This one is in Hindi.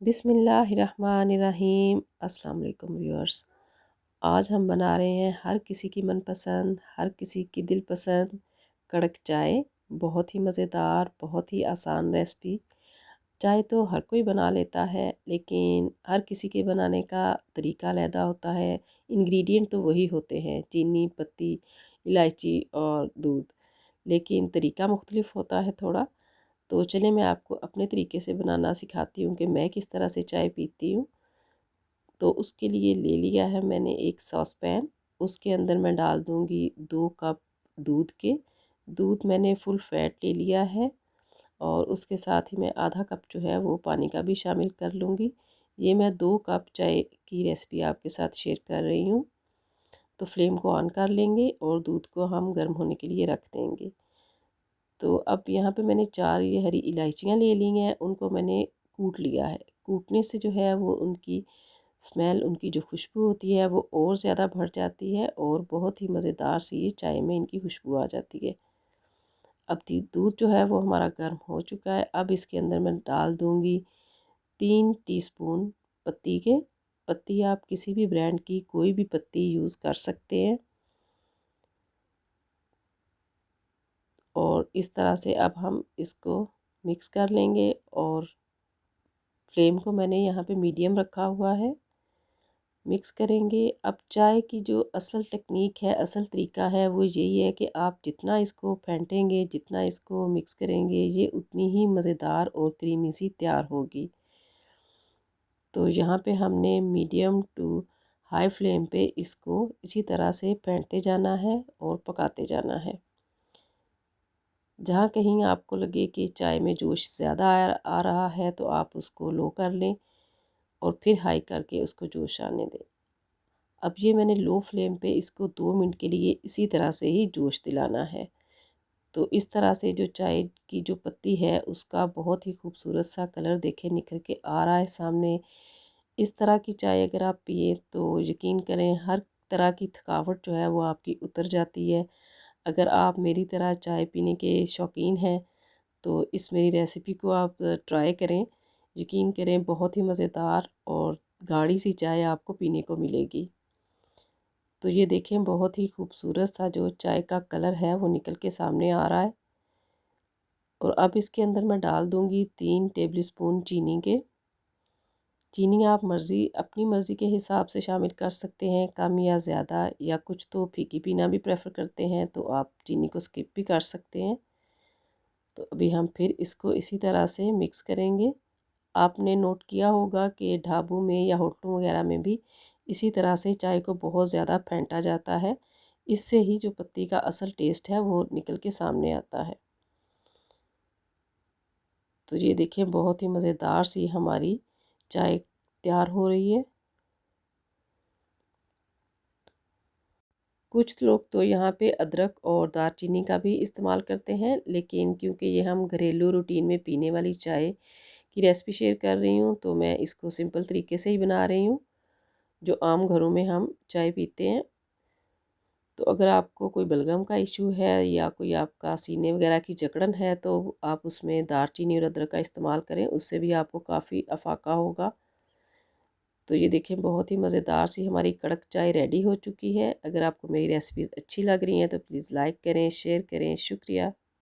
बिस्मिल्लाहिर्रहमानिर्रहीम। अस्सलाम वालेकुम व्यूअर्स। आज हम बना रहे हैं हर किसी की मनपसंद, हर किसी की दिलपसंद कड़क चाय। बहुत ही मज़ेदार, बहुत ही आसान रेसिपी। चाय तो हर कोई बना लेता है, लेकिन हर किसी के बनाने का तरीका अलग होता है। इंग्रेडिएंट तो वही होते हैं, चीनी, पत्ती, इलायची और दूध, लेकिन तरीका मुख्तलिफ होता है थोड़ा। तो चलिए मैं आपको अपने तरीके से बनाना सिखाती हूँ कि मैं किस तरह से चाय पीती हूँ। तो उसके लिए ले लिया है मैंने एक सॉस पैन। उसके अंदर मैं डाल दूँगी 2 कप दूध के। दूध मैंने फुल फैट ले लिया है और उसके साथ ही मैं आधा कप जो है वो पानी का भी शामिल कर लूँगी। ये मैं 2 कप चाय की रेसिपी आपके साथ शेयर कर रही हूँ। तो फ्लेम को ऑन कर लेंगे और दूध को हम गर्म होने के लिए रख देंगे। तो अब यहाँ पे मैंने 4 ये हरी इलायचियाँ ले ली हैं, उनको मैंने कूट लिया है। कूटने से जो है वो उनकी स्मेल, उनकी जो खुशबू होती है वो और ज़्यादा बढ़ जाती है और बहुत ही मज़ेदार सी ये चाय में इनकी खुशबू आ जाती है। अब दूध जो है वो हमारा गर्म हो चुका है। अब इसके अंदर मैं डाल दूँगी 3 टीस्पून पत्ती के। पत्ती आप किसी भी ब्रांड की कोई भी पत्ती यूज़ कर सकते हैं। और इस तरह से अब हम इसको मिक्स कर लेंगे और फ्लेम को मैंने यहाँ पे मीडियम रखा हुआ है। मिक्स करेंगे। अब चाय की जो असल टेक्निक है, असल तरीका है, वो यही है कि आप जितना इसको फेंटेंगे, जितना इसको मिक्स करेंगे, ये उतनी ही मज़ेदार और क्रीमी सी तैयार होगी। तो यहाँ पे हमने मीडियम टू हाई फ्लेम पे इसको इसी तरह से फेंटते जाना है और पकाते जाना है। जहाँ कहीं आपको लगे कि चाय में जोश ज़्यादा आ रहा है तो आप उसको लो कर लें और फिर हाई करके उसको जोश आने दें। अब ये मैंने लो फ्लेम पे इसको 2 मिनट के लिए इसी तरह से ही जोश दिलाना है। तो इस तरह से जो चाय की जो पत्ती है उसका बहुत ही खूबसूरत सा कलर देखें निखर के आ रहा है सामने। इस तरह की चाय अगर आप पिए तो यकीन करें हर तरह की थकावट जो है वो आपकी उतर जाती है। अगर आप मेरी तरह चाय पीने के शौकीन हैं तो इस मेरी रेसिपी को आप ट्राई करें। यकीन करें बहुत ही मज़ेदार और गाढ़ी सी चाय आपको पीने को मिलेगी। तो ये देखें बहुत ही खूबसूरत सा जो चाय का कलर है वो निकल के सामने आ रहा है। और अब इसके अंदर मैं डाल दूँगी 3 टेबलस्पून चीनी के। चीनी आप अपनी मर्ज़ी के हिसाब से शामिल कर सकते हैं, कम या ज़्यादा, या कुछ तो फीकी पीना भी प्रेफर करते हैं तो आप चीनी को स्किप भी कर सकते हैं। तो अभी हम फिर इसको इसी तरह से मिक्स करेंगे। आपने नोट किया होगा कि ढाबों में या होटलों वगैरह में भी इसी तरह से चाय को बहुत ज़्यादा फेंटा जाता है। इससे ही जो पत्ती का असल टेस्ट है वो निकल के सामने आता है। तो ये देखिए बहुत ही मज़ेदार सी हमारी चाय तैयार हो रही है। कुछ लोग तो यहाँ पे अदरक और दालचीनी का भी इस्तेमाल करते हैं, लेकिन क्योंकि ये हम घरेलू रूटीन में पीने वाली चाय की रेसिपी शेयर कर रही हूँ तो मैं इसको सिंपल तरीके से ही बना रही हूँ, जो आम घरों में हम चाय पीते हैं। तो अगर आपको कोई बलगम का इशू है या कोई आपका सीने वगैरह की जकड़न है तो आप उसमें दालचीनी और अदरक का इस्तेमाल करें, उससे भी आपको काफ़ी अफाका होगा। तो ये देखें बहुत ही मज़ेदार सी हमारी कड़क चाय रेडी हो चुकी है। अगर आपको मेरी रेसिपीज़ अच्छी लग रही हैं तो प्लीज़ लाइक करें, शेयर करें। शुक्रिया।